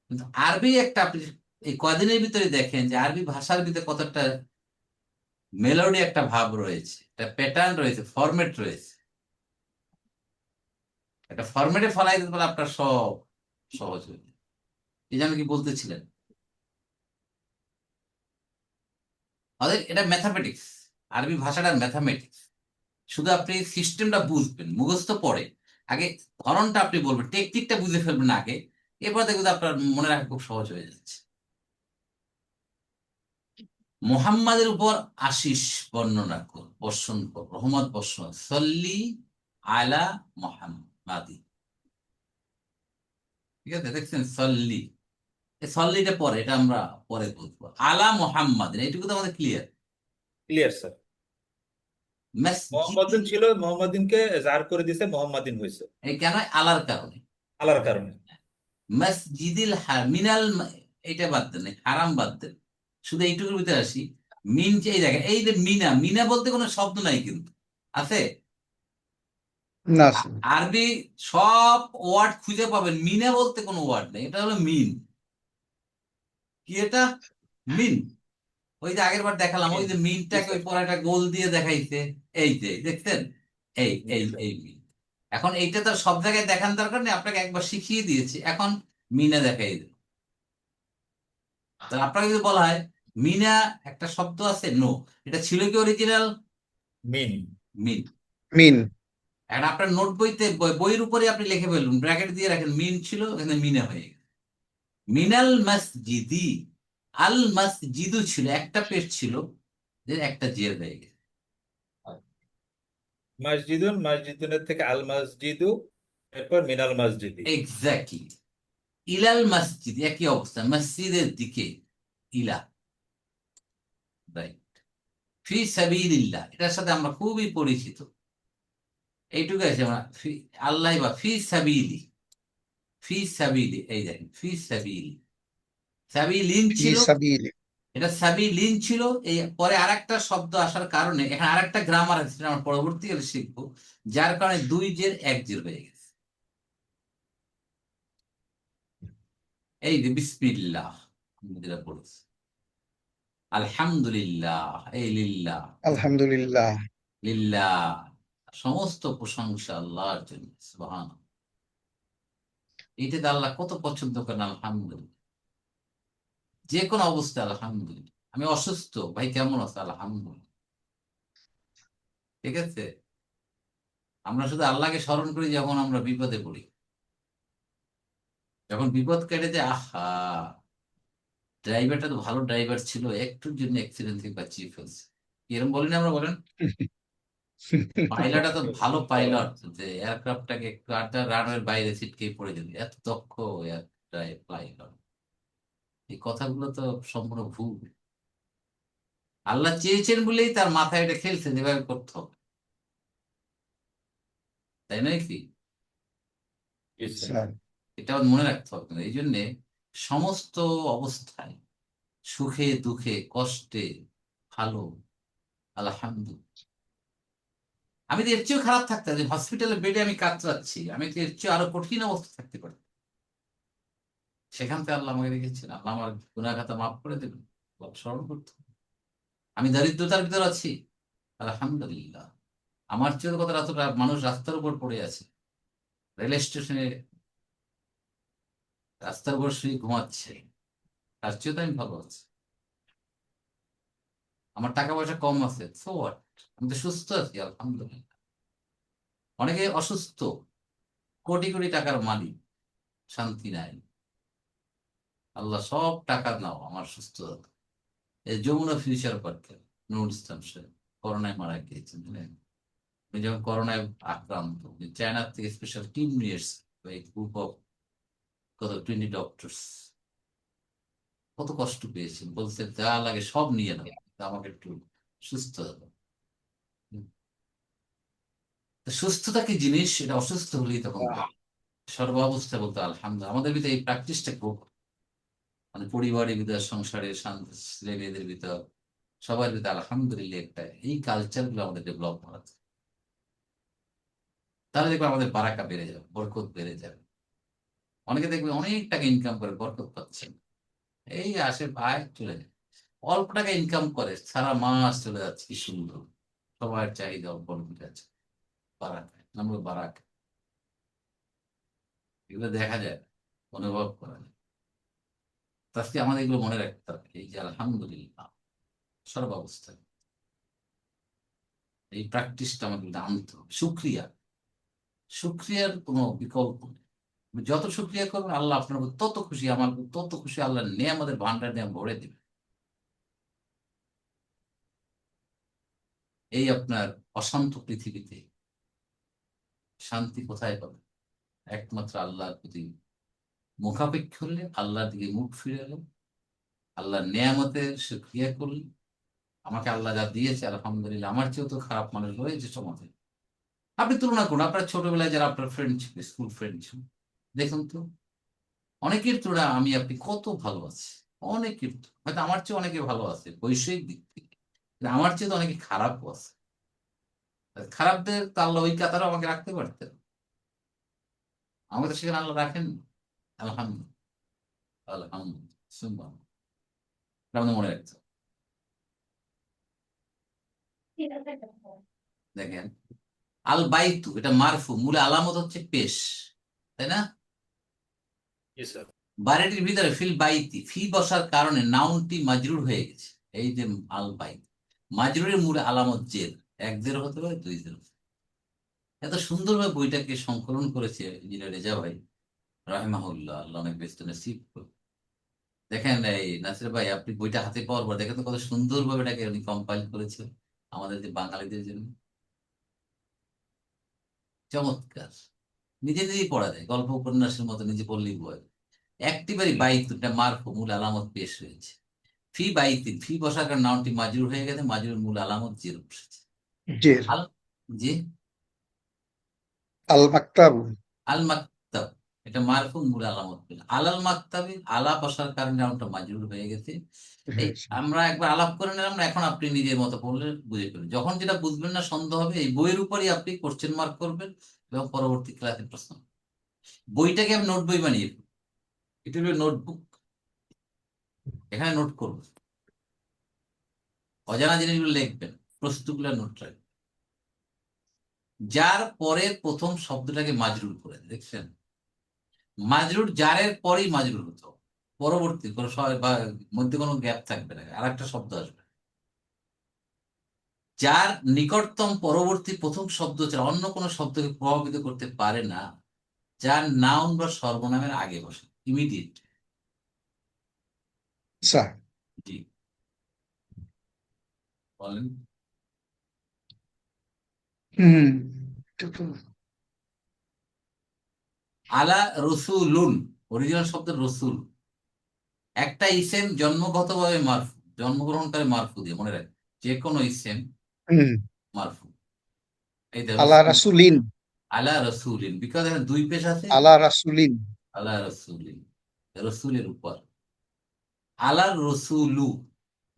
কিন্তু আরবি একটা, আপনি এই কদিনের ভিতরে দেখেন যে আরবি ভাষার ভিতরে কতটা মেলোডি, একটা ভাব রয়েছে, একটা প্যাটার্ন রয়েছে, ফরম্যাট রয়েছে। একটা ফরম্যাটে ফলাই দিতে পারলে আপনার সব সহজ হয়ে যায়। এই যে আমি কি বলতেছিলেন, আমাদের এটা ম্যাথামেটিক্স, আরবি ভাষাটার ম্যাথামেটিক্স। শুধু আপনি সিস্টেমটা বুঝবেন, মুখস্থ পড়ে আগে, ধরনটা আপনি বলবেন, টেকনিকটা বুঝে ফেলবেন আগে, এরপর দেখবেন যে আপনার মনে রাখা খুব সহজ হয়ে যাচ্ছে। মোহাম্মদের উপর আশিস বর্ণনা কর, বর্ষণ কর, রহমত বর্ষণ, সল্লি আলা মোহাম্মাদি। ঠিক আছে, দেখছেন সল্লি, এই সল্লিটা পরে, এটা আমরা পরে বুঝবো। আলা মোহাম্মদ, এইটুকু তো আমাদের ক্লিয়ার। Clear sir. মসজিদ, মোহাম্মদিন ছিল, মোহাম্মদিনকে জার করে দিয়েছে, মোহাম্মদিন হয়েছে এই কেন? আলার কারণে। আল্লাহর কারণে। মসজিদিল মিনাল, এটা বাদ দেন, হারাম বাদ দেন, শুধু এইটুকুর ভিতরে আসি। মিন, এই দেখেন, এই যে মিনা, মিনা বলতে কোনো শব্দ নাই কিন্তু, আছে? না স্যার। আরবি সব ওয়ার্ড খুঁজে পাবেন, মিনা বলতে কোনো ওয়ার্ড নেই, এটা হলো মিন। কি এটা? মিন। ওই যে আগের বার দেখালাম, ওই যে জি মিনটাকে ওই স্যার। পরে একটা গোল দিয়ে দেখাইছে, এই যে দেখছেন, এই জি এই স্যার। এই মিন। এখন এইটা তো সব জায়গায় দেখান দরকার নেই, আপনাকে একবার শিখিয়ে দিয়েছি, এখন মিনা দেখাই দেব। তাহলে আপনাকে যদি বলা হয় মিনা একটা শব্দ আছে, নো, এটা ছিল কি অরিজিনাল? মিন। মিন। মিন। এখন আপনার নোট বইতে, বইয়ের উপরে আপনি লিখে ফেলুন, ব্র্যাকেট দিয়ে রাখেন, মিন ছিল, এখানে মিনা হয়ে গেছে। মিনাল মসজিদি, আল মসজিদু ছিল, একটা পেশ ছিল, যে একটা জের হয়ে গেছে। মসজিদুন, মসজিদুনের থেকে আল মসজিদু, এরপর মিনাল মসজিদি। এক্স্যাক্টলি। ইলাল মসজিদ, একই অবস্থা, মসজিদের দিকে, ইলা, রাইট। ফি সাবিলিল্লাহ, এটার সাথে আমরা খুবই পরিচিত, এইটুকু আছে আমরা, আল্লাহ বা ফি সাবিলি, ফি সাবিলি, এই দেখেন ফি সাবিলি, সাবিলিন ফি ছিল, সাবিল। এটা সাবিলিন ছিল। এই পরে আরেকটা শব্দ আসার কারণে এখানে আরেকটা গ্রামার আছে, সেটা আমরা পরবর্তীকালে শিখবো, যার কারণে দুই জের এক জের হয়ে গেছে। এই যে বিসমিল্লাহ, আমরা যেটা পড়েছি, আলহামদুলিল্লাহ, এই লিল্লাহ, আলহামদুলিল্লাহ। লিল্লাহ, সমস্ত প্রশংসা আল্লাহর জন্য, সুবহান। এইটাতে আল্লাহ কত পছন্দ করেন, আলহামদুলিল্লাহ। যে কোনো অবস্থায় আলহামদুলিল্লাহ। আমি অসুস্থ, ভাই কেমন আছে? আলহামদুলিল্লাহ। ঠিক আছে, আমরা শুধু আল্লাহকে স্মরণ করি যখন আমরা বিপদে পড়ি, যখন বিপদ কেটে যায়, আহা, ড্রাইভারটা তো ভালো ড্রাইভার ছিল, একটুর জন্য অ্যাক্সিডেন্ট থেকে বাঁচিয়ে ফেলছে, এরকম বলি না আমরা, বলেন? পাইলট এত ভালো পাইলট যে এয়ারক্রাফটটাকে একটু আধা রানওয়ের বাইরে ছিটকে পড়ে যেত, এত দক্ষ পাইলট। এই কথাগুলো তো সম্পূর্ণ ভুল। আল্লাহ চেয়েছেন বলেই তার মাথায় এটা খেলছে, যেভাবে করতে হবে, তাই নয় কি? জি স্যার। স্যার। এটা মনে রাখতে হবে। এই জন্যে সমস্ত অবস্থায়, সুখে দুঃখে কষ্টে, ভালো, আলহামদুলিল্লাহ। আমি তো এর চেয়েও খারাপ থাকতাম, যে হসপিটালের বেডে আমি কাতরাচ্ছি, আমি তো এর চেয়ে আরো কঠিন অবস্থা থাকতে পারি, সেখান থেকে আল্লাহ আমাকে রেখেছেন, আল্লাহ আমার গুনাহ খাতা মাফ করে দেবেন, স্মরণ করতে হবে। আমি দারিদ্রতার ভিতর আছি, আলহামদুলিল্লাহ। আমার চেয়ে কত মানুষ রাস্তার উপর পড়ে আছে, রেল স্টেশনে রাস্তার উপর শুয়ে ঘুমাচ্ছে, তার চেয়েও তো আমি ভালো আছি। আমার টাকা পয়সা কম আছে, সো হোয়াট, আমি তো সুস্থ আছি আলহামদুলিল্লাহ। অনেকে অসুস্থ, কোটি কোটি টাকার মালিক, শান্তি নাই। আল্লাহ সব টাকা নাও, আমার সুস্থ দাও। এই যমুনা ফিউচার পার্কের নুরুল ইসলাম সাহেব করোনায় মারা গিয়েছেন, জানেন? উনি যখন করোনায় আক্রান্ত, উনি চায়না থেকে স্পেশাল টিম নিয়ে এসছে, গ্রুপ অফ কত 20 ডক্টরস। কত কষ্ট পেয়েছেন, বলছে যা লাগে সব নিয়ে নাও, কিন্তু আমাকে একটু সুস্থ হতো। সুস্থতা কি জিনিস, এটা অসুস্থ হলেই তখন বলে। সর্বাবস্থা বলতে আলহামদুলিল্লাহ। আমাদের ভিতরে এই প্র্যাকটিসটা খুব, মানে পরিবারের ভিতর, সংসারে, শান্তি, ছেলে মেয়েদের ভিতর, সবার ভিতরে আলহামদুলিল্লাহ একটা এই কালচার গুলো আমাদের ডেভেলপ করা যায়। তাহলে দেখবে আমাদের বারাকা বেড়ে যাবে, বরকত বেড়ে যাবে। অনেকে দেখবে অনেক টাকা ইনকাম করে বরকত পাচ্ছেন, এই আসে আয় চলে যায়। অল্প টাকা ইনকাম করে সারা মাস চলে যাচ্ছে, কি সুন্দর। সবার চাহিদা বরকত আছে, বারাকা, আমরা বারাকা, এগুলো দেখা যায়, অনুভব করা যায়। আজকে আমাদের এগুলো মনে রাখতে হবে, এই যে আলহামদুলিল্লাহ সর্বাবস্থায় এই প্র্যাকটিসটা আমাদের আনতে হবে। শুক্রিয়া, শুক্রিয়ার কোনো বিকল্প নেই। যত শুক্রিয়া করবেন আল্লাহ আপনার উপর তত খুশি, আমার উপর তত খুশি, আল্লাহ আমাদের ভান্ডার নিয়ে ভরে দেবে। এই আপনার অশান্ত পৃথিবীতে শান্তি কোথায় পাবে? একমাত্র আল্লাহর প্রতি মুখাপেক্ষ হলে, আল্লাহর দিকে মুখ ফিরে এলো, আল্লাহর নেয়ামতের শুকরিয়া করলে। আমাকে আল্লাহ যা দিয়েছে আলহামদুলিল্লাহ, আমার চেয়েও তো খারাপ মানুষ রয়েছে সমাজে। আপনি তুলনা করুন, আপনার ছোটবেলায় যারা আপনার ফ্রেন্ড ছিল, স্কুল ফ্রেন্ড ছিল, দেখুন তো, অনেকের তুলনা আমি আপনি কত ভালো আছি। অনেকের হয়তো আমার চেয়ে অনেকে ভালো আছে বৈষয়িক দিক থেকে, কিন্তু আমার চেয়ে তো অনেকে খারাপও আছে। খারাপদের তো আল্লাহ ওই কাতারও আমাকে রাখতে পারতেন, আমাকে তো সেখানে আল্লাহ রাখেন। আলহামদুলিল্লাহ, আলহামদুলিল্লাহ, সুবহান, এটা আমাদের মনে রাখতে হবে। দেখেন, আল বাইতু এটা মারফু, মূলে আলামত হচ্ছে পেশ, তাই না? জি স্যার। বাড়িটির ভিতরে ফিল বাইতি, ফি বসার কারণে নাউনটি মাজরুর হয়ে গেছে। এই যে আল বাইত, মাজরুরের মূলে আলামত জের, এক জের হতে পারে, দুই জের হতে পারে। এত সুন্দরভাবে বইটাকে সংকলন করেছে ইঞ্জিনিয়ার রেজা ভাই রাহিমাহুল্লাহ, আল্লাহ অনেক ব্যস্ত নসিব করুন। দেখেন এই নাসির ভাই, আপনি বইটা হাতে পাওয়ার পর দেখেন তো কত সুন্দরভাবে এটাকে উনি কম্পাইল করেছেন আমাদের যে বাঙালিদের জন্য। চমৎকার, নিজে নিজেই পড়া যায়, গল্প উপন্যাসের মতো নিজে পড়লেই বই। একেবারে বাইতুটা মারফু, মূল আলামত পেশ হয়েছে। ফি বাইতিন, ফি বসার কারণে নাউনটি মাজরুর হয়ে গেছে, মাজরুর মূল আলামত জের বসেছে। জের। আল, জি, আল মাকতাব। আল মাকতাব, এটা মারফু, মূল আলামত পেল। আলাল মাকতাবে, আলা বসার কারণে নাউনটা মাজরুর হয়ে গেছে। এই আমরা একবার আলাপ করে নিলাম না, এখন আপনি নিজের মতো পড়লে বুঝে ফেলবেন। যখন যেটা বুঝবেন না, সন্দেহ হবে, এই বইয়ের উপরই আপনি কোশ্চেন মার্ক করবেন এবং পরবর্তী ক্লাসে প্রশ্ন। বইটাকে আমি নোট বই বানিয়ে ফেলবো। এটা হলো নোটবুক, এখানে নোট করবো, অজানা জিনিসগুলো লিখবেন, প্রশ্নগুলো নোট রাখবেন। যার পরের প্রথম শব্দটাকে মাজরুর করে দেখছেন, মাজরুর জারের পরেই মাজরুর হতো, পরবর্তী কোনো মধ্যে কোনো গ্যাপ থাকবে না, আর একটা শব্দ আসবে। যার নিকটতম পরবর্তী প্রথম শব্দ ছাড়া অন্য কোনো শব্দকে প্রভাবিত করতে পারে না, যার নাউন বা সর্বনামের আগে বসে, ইমিডিয়েট। স্যার। জি, বলেন। হুম। এটা তো আলা রসুলুন, অরিজিনাল শব্দ রসুল। একটা ইসেম জন্মগতভাবে মারফু, জন্মগ্রহণকারী মারফু দিয়ে মনে রাখবেন, যে কোনো ইসেম হুম। মারফু। এই আলা রসুল, রাসুলিন। আলা রসুলিন, বিকজ এখানে দুই পেশ আছে। আলা রাসুলিন। আলা রসুলিন, রসুলের উপর। আলার রসুলু,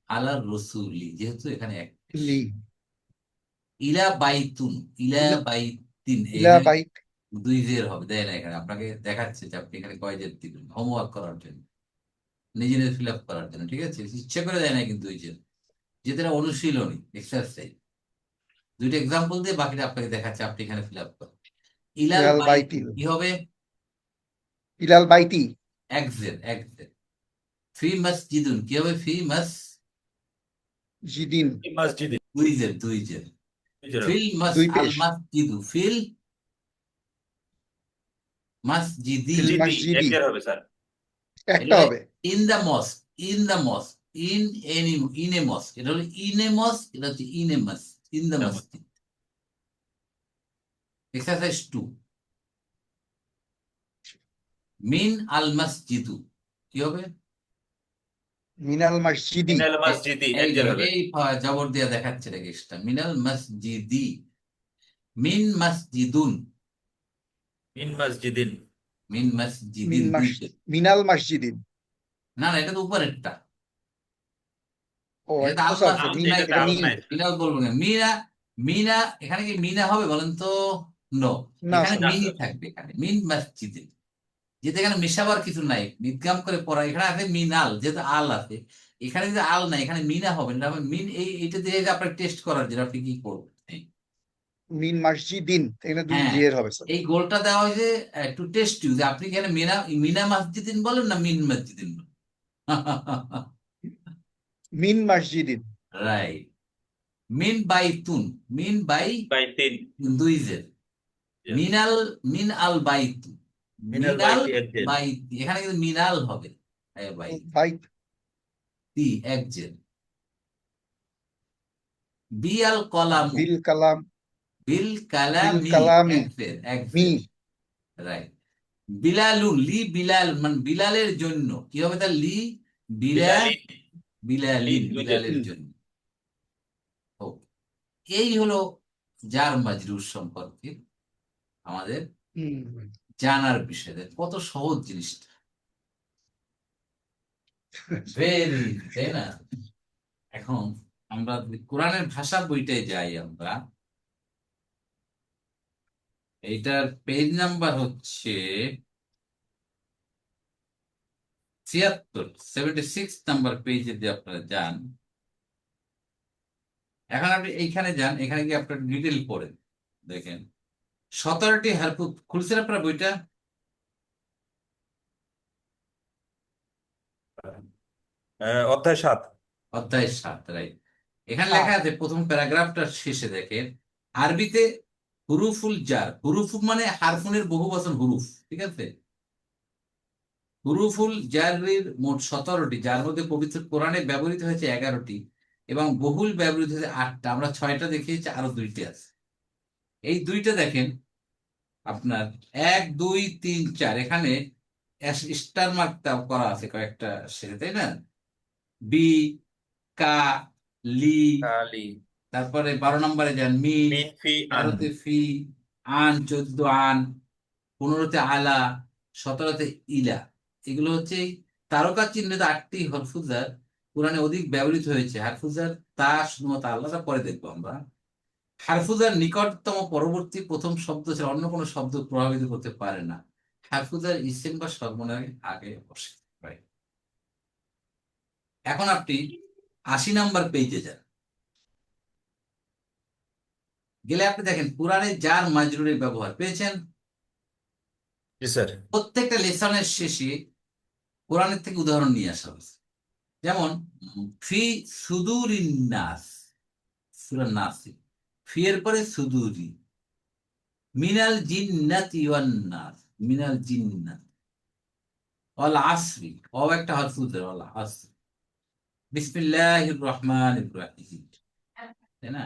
আলার রসুলি, যেহেতু এখানে এক পেশ। লি। ইলা বাইতুন, ইলা ইলা। বাইতিন, ইলা এখানে বাইত। দুই জের হবে, দেয় না এখানে, আপনাকে দেখাচ্ছে যে আপনি এখানে কয় জের দিবেন হোমওয়ার্ক করার জন্য। নিজে নিজে ফিল আপ করার জন্য, ঠিক আছে? ইচ্ছে করে দেয় না কিন্তু ওই যে যেটা অনুশীলনী এক্সারসাইজ। দুইটা এক্সাম্পল দিয়ে বাকিটা আপনাকে দেখাচ্ছে, আপনি এখানে ফিল আপ করেন। ইলাল ইলাল বাইতি বাইতি, কি হবে? ইলাল বাইতি, একজের একজের। ফি মসজিদুন কি হবে? ফি মস জিদিন, মসজিদে দুইজের। ফিল মস দুই আল পেশ, মসজিদু ফিল মসজিদি। ফিল জিদি মসজিদি, একজের হবে স্যার। একটা এটা হবে। In the mosque, in the mosque, in any, in a mosque. এটা হলো ইন এ মস্ক, এটা হচ্ছে in a mosque, in the মসজিদ। এক্সারসাইজ 2, মিন আল মসজিদু কি হবে? মিনাল মসজিদি, মিনাল মসজিদি এই একজের দেখো, হবে। এই জবর দিয়ে দেখাচ্ছে রেগেশটা। মিনাল মসজিদি, মিন মসজিদুন, মিন মসজিদিন। মিন মসজিদিন দুইটা। মিনাল মসজিদিন। না না, এটা তো উপরেরটা, ও এটা তো এটা আল তো আল মসজিদ নাই এটাতে তো। আল মিন, নাই। মিনা বলবো না, মিনা। মিনা এখানে কি মিনা হবে বলেন তো? নো, না এখানে স্যার, না মিনই স্যার। থাকবে, এখানে মিন মসজিদে। যেহেতু এখানে মেশাবার কিছু নাই, মিদগাম করে পড়া, এখানে আছে মিনাল, যেহেতু আল আছে। এখানে যদি আল নাই, এখানে মিনা হবে না, মিন। এইটা দিয়ে আপনার টেস্ট করার জন্য আপনি কি করবেন? মিন মসজিদিন, এখানে দুই হ্যাঁ, জের হবে স্যার। এই গোলটা দেওয়া হয়েছে একটু টেস্ট ইউ, যে আপনি এখানে মিনা, মিনা মসজিদিন বলেন না মিন মসজিদিন বলেন। মিন মসজিদিন, রাইট। মিন বাই তুন, মিন বাই বাই তিন। দুই জের। মিনাল, মিন আল বাইতু, মিনাল মিনাল বাইতি একজের। বাইতি, এখানে কিন্তু মিনাল হবে বাই বাইত, তি এক জের। বি আল কলামু, বিল কালাম, বিল বিল কালামি কালামি, এক জের, এক মি, জের। রাইট। বিলালুন, লি বিলাল, মানে বিলালের জন্য কি হবে তার? লি বিলা, বিলালি লি বিলালিন, দুই জের। বিলালের জন্য। ও, এই হলো জার মাজরুর সম্পর্কে আমাদের হুম। জানার বিষয়। কত সহজ জিনিসটা, ভেরি, তাই না? এখন আমরা যদি কোরআনের ভাষা বইটায় যাই, আমরা এইটার পেজ নাম্বার হচ্ছে 76 নাম্বার পেজে যদি আপনারা যান, এখন আপনি এইখানে যান, এখানে গিয়ে আপনার ডিটেল পড়েন, দেখেন 17টি হারফ। খুলছেন আপনার বইটা? অধ্যায় 7। অধ্যায় 7, রাইট। এখানে হ্যাঁ, লেখা আছে প্রথম প্যারাগ্রাফটার শেষে দেখেন, আরবিতে হুরুফুল জার, হুরুফ মানে হারফুনের বহু বচন হুরুফ, ঠিক আছে? হুরুফুল জারের মোট 17টি, যার মধ্যে পবিত্র কোরআনে ব্যবহৃত হয়েছে 11টি এবং বহুল ব্যবহৃত হয়েছে 8টা। আমরা 6টা দেখিয়েছি, আরো 2টি আছে। এই 2টা দেখেন আপনার 1 2 3 4, এখানে স্টার মার্ক করা আছে কয়েকটা সেরে, তাই না? বি, কা, লি, কালি, তারপরে 12 নম্বরে যান মিন, মিন ফি আন। 13তে ফি, আন 14 আন, 15তে আলা, 17তে ইলা। এগুলো হচ্ছে এই তারকা চিহ্নিত 8টি হরফুজার কোরআনে অধিক ব্যবহৃত হয়েছে। হারফুজার তা শুধুমাত্র আল্লাহটা পরে দেখবো আমরা। হারফুজার নিকটতম পরবর্তী প্রথম শব্দ ছাড়া অন্য কোনো শব্দ প্রভাবিত করতে পারে না। হারফুজার ইসেম বা সর্বনামের আগে বসে। Right? এখন আপনি 80 নাম্বার পেজে যান, গেলে আপনি দেখেন কোরআনে জার মাজরুরের ব্যবহার পেয়েছেন। জি স্যার। প্রত্যেকটা লেসনের শেষে কোরআনের থেকে উদাহরণ নিয়ে আসা হয়েছে। যেমন ফি সুদুরিন নাস, সূরা নাস, ফি এর পরে সুদুরি, মিনাল জিন্নাতি ওয়ান নাস, মিনাল জিন্নাত, ওয়াল আসরি, ও একটা হরফ উদ্ধার, ওয়াল আসরি, বিসমিল্লাহির রহমানির রহিম, তাই না?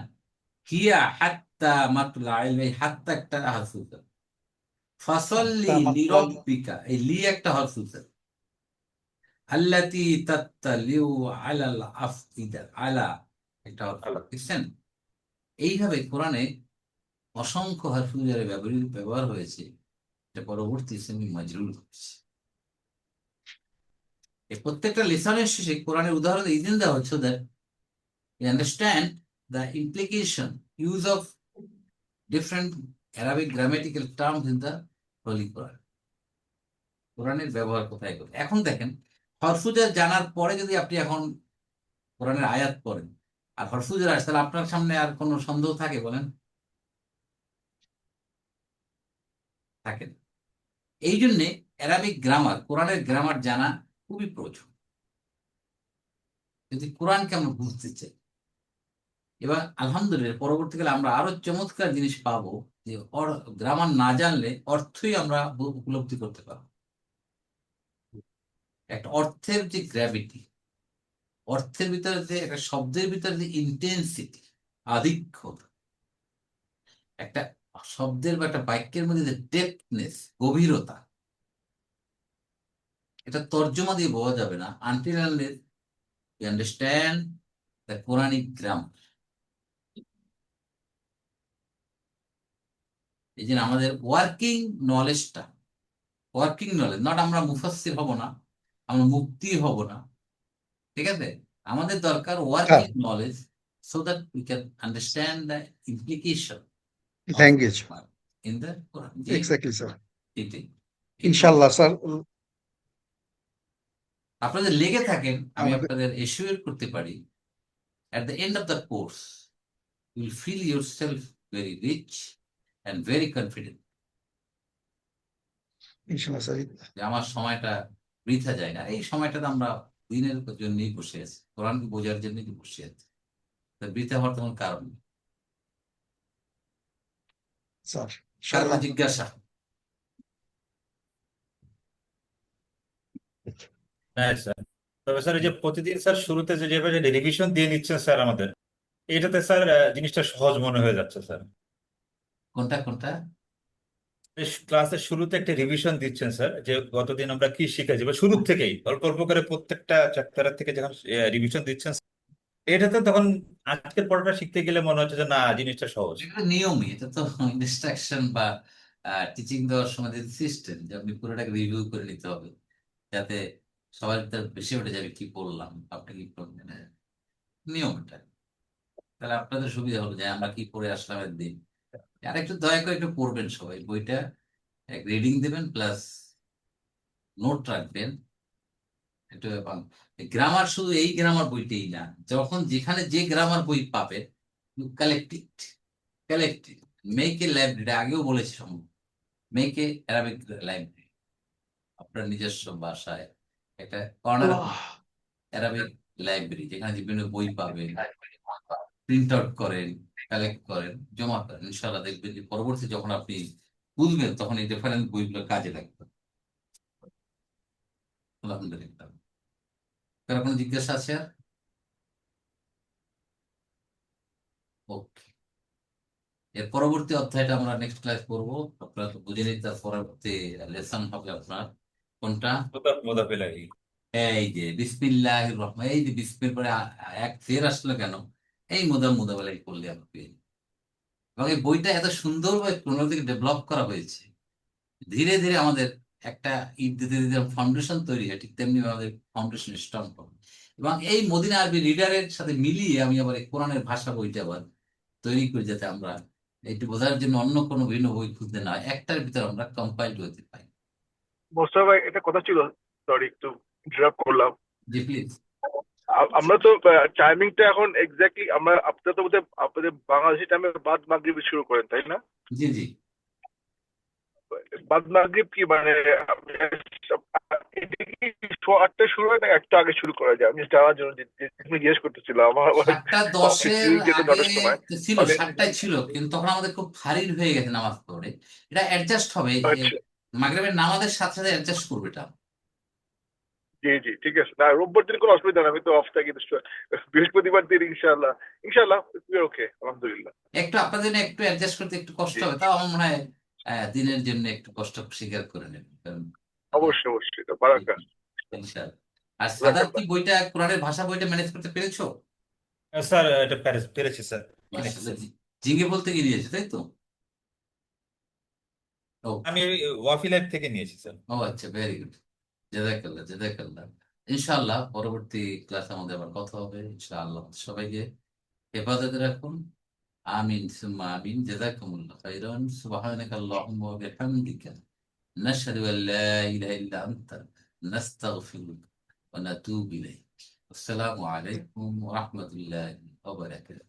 হিয়া হাত্তা মাতলাইল, এই হাত্তা একটা হরফ উদ্ধার। ফাসাল্লি লিরাব্বিকা, এই লি একটা হরফ উদ্ধার। আল্লাতী তাত্তালিউ আলাল আফইদা, আলা একটা হরফ, আল্লাহ। দেখছেন? এইভাবে কোরআনে অসংখ্য হরফুজারে ব্যবহার হয়েছে, এটা পরবর্তী ইসলামী মাজরুর হচ্ছে। এই প্রত্যেকটা লেসনের শেষে কোরআনের উদাহরণ এই জন্য দেওয়া হচ্ছে that you understand the implication, use of different Arabic grammatical terms in the Holy Quran. কোরআনের ব্যবহার কোথায় কোথায়। এখন দেখেন হরফুজার জানার পরে যদি আপনি এখন কোরআনের আয়াত পড়েন আর হরফুজার আসে, তাহলে আপনার সামনে আর কোনো সন্দেহ থাকে বলেন? থাকে না। এই জন্যে অ্যারাবিক গ্রামার, কোরআনের গ্রামার জানা খুবই প্রয়োজন যদি কোরআনকে আমরা বুঝতে চাই। এবার আলহামদুলিল্লাহ পরবর্তীকালে আমরা আরো চমৎকার জিনিস পাবো, যে গ্রামার না জানলে অর্থই আমরা উপলব্ধি করতে পারবো। একটা অর্থের যে গ্র্যাভিটি, অর্থের ভিতরে যে একটা শব্দের ভিতরে যে ইন্টেন্সিটি, আধিক্যতা, একটা শব্দের বা একটা বাক্যের মধ্যে যে ডেপথনেস, গভীরতা, এটা তর্জমা দিয়ে বোঝা যাবে না until unless you understand the Quranic grammar. এই জন্য আমাদের ওয়ার্কিং নলেজ, নট আমরা মুফাসসির হব না, আমরা মুফতি হব না, ঠিক আছে? আমাদের দরকার হ্যাঁ, working knowledge, so that we can understand the implication of language. In the Quran. G, exactly sir. এটাই। কিন্তু ইনশাল্লাহ স্যার। আপনাদের লেগে থাকেন, আমি আমাদের আপনাদের এসিওর করতে পারি, at the end of the course you will feel yourself very rich and very confident, ইনশাল্লাহ স্যার। যে আমার সময়টা বৃথা যায় না। এই সময়টাতে আমরা দিনের জন্যই বসে আছি, কোরআনকে বোঝার জন্যই বসে আছি, তা বৃথা হওয়ার তেমন কারণ নেই। স্যার কারণ ইনশাল্লাহ। জিজ্ঞাসা। হ্যাঁ স্যার। তবে স্যার এই যে প্রতিদিন স্যার শুরুতে যেভাবে রিভিশন দিয়ে নিচ্ছেন স্যার আমাদের, এটাতে স্যার জিনিসটা সহজ মনে হয়ে যাচ্ছে স্যার। কোনটা কোনটা? ক্লাসের শুরুতে একটা রিভিশন দিচ্ছেন স্যার, যে গতদিন আমরা কি শিখেছি, বা শুরু থেকেই অল্প অল্প করে প্রত্যেকটা চ্যাপ্টারের থেকে যখন রিভিশন দিচ্ছেন, এটাতে তখন আজকের পড়াটা শিখতে গেলে মনে হচ্ছে যে না, জিনিসটা সহজ। এটা নিয়মই, এটা তো ইনস্ট্রাকশন বা টিচিং দেওয়ার সময় যে সিস্টেম, যে আপনি পুরোটাকে রিভিউ করে নিতে হবে, যাতে সবার ভিতরে বেশি ওঠে যাবে কি বললাম, আপনি কি করবেন, নিয়ম এটা। তাহলে আপনাদের সুবিধা হলো যে আমরা কি পড়ে আসলাম একদিন। আর একটু দয়া করে একটু পড়বেন সবাই বইটা, এক রিডিং দেবেন প্লাস নোট রাখবেন একটু। এবং গ্রামার শুধু এই গ্রামার বইটাই না, যখন যেখানে যে গ্রামার বই পাবেন কালেক্টেড মেক এ লাইব্রেরি, আগেও বলেছি সম্ভব, মেক এ অ্যারাবিক লাইব্রেরি, আপনার নিজস্ব ভাষায় একটা কর্নার অ্যারাবিক লাইব্রেরি, যেখানে বিভিন্ন বই পাবেন, প্রিন্ট আউট করেন, কালেক্ট করেন, জমা করেন। ইনশাল্লাহ দেখবেন যে পরবর্তী যখন আপনি বুঝবেন তখন এই রেফারেন্স বইগুলো কাজে লাগবে। আলহামদুলিল্লাহ। কারো কোনো জিজ্ঞাসা আছে আর? ওকে, এর পরবর্তী অধ্যায়টা আমরা নেক্সট ক্লাস করবো। আপনারা তো বুঝে নিন, তার পরবর্তী লেসন হবে আপনার কোনটা? মোদাফিলাহি। এই যে বিসমিল্লাহির রহমান, এই যে বিসমিল পরে এক ফের আসলো কেন? এই মুদাবেলাই করলে আমরা পেয়ে যাবো। এবং এই বইটা এত সুন্দরভাবে থেকে ডেভেলপ করা হয়েছে, ধীরে ধীরে আমাদের একটা ইট দিতে দিতে ফাউন্ডেশন তৈরি হয়, ঠিক তেমনি আমাদের ফাউন্ডেশন স্ট্রং হবে। এবং এই মদিনা আরবি রিডারের সাথে মিলিয়ে আমি আবার এই কোরআনের ভাষা বইটা আবার তৈরি করি, যাতে আমরা একটু বোঝার জন্য অন্য কোনো ভিন্ন বই খুঁজতে না হয়, একটার ভিতরে আমরা কম্পাইল হতে পাই। মোস্তফা ভাই, একটা কথা ছিল, সরি একটু ইন্টারাপ্ট করলাম। জি প্লিজ। আমরা তো টাইমিংটা এখন এক্স্যাক্টলি, আমরা আপনারা তো বোধহয় আপনাদের বাংলাদেশি টাইমে বাদ মাগরিবে শুরু করেন, তাই না? জি জি। বাদ মাগরিব কি মানে এটা কি 8টায় শুরু হয় না একটা আগে শুরু করা যায়? আমি জানার জন্য জিজ্ঞেস করতেছিলাম, আমার আবার 7:10 অফিস যেতে আগে 9টার সময়। ছিল, তাহলে 7টায় ছিল, কিন্তু তখন আমাদের খুব ভারী হয়ে গেছে নামাজ পড়ে। এটা অ্যাডজাস্ট হবে, আচ্ছা, মাগরিবের নামাজের সাথে সাথে অ্যাডজাস্ট করবে এটা। জি জি, ঠিক আছে। না, রোববার দিন কোনো অসুবিধা নেই, আমি তো অফ থাকি। বৃহস্পতিবার দিন ইনশাআল্লাহ, ইনশাআল্লাহ ওকে, আলহামদুলিল্লাহ। একটু আপনাদের জন্য একটু অ্যাডজাস্ট করতে একটু কষ্ট জি, হবে, তাও আমার মনে হয় দিনের জন্য একটু কষ্ট স্বীকার করে নেবেন, কারণ অবশ্যই অবশ্যই, তো বারাকা। ইনশাআল্লাহ। আর সাদাত কি জাযাকাল্লাহ। বইটা, কোরআনের ভাষা বইটা ম্যানেজ করতে পেরেছো? স্যার এটা পেরেছি স্যার, কিনেছি মাশাআল্লাহ। স্যার। জিঙ্গে বলতে গিয়ে নিয়েছে তাই তো? ওকে। আমি ওয়াফি লাইফ থেকে নিয়েছি স্যার। ও আচ্ছা, ভেরি গুড। জাযাকাল্লাহ জাযাকাল্লাহ। ইনশাআল্লাহ পরবর্তী ক্লাসে আমাদের আবার কথা হবে ইনশাআল্লাহ। সবাইকে হেফাজতে রাখুন। আমিন সুম্মা আমিন। জাযাকুমুল্লাহ খাইরান। সুবহানাকা আল্লাহুম্মা ওয়া বিহামদিকা নাশহাদু আল্লা ইলাহা ইল্লা আনতা নাস্তাগফিরুকা। ونتوب إليه. السلام عليكم ورحمة الله وبركاته.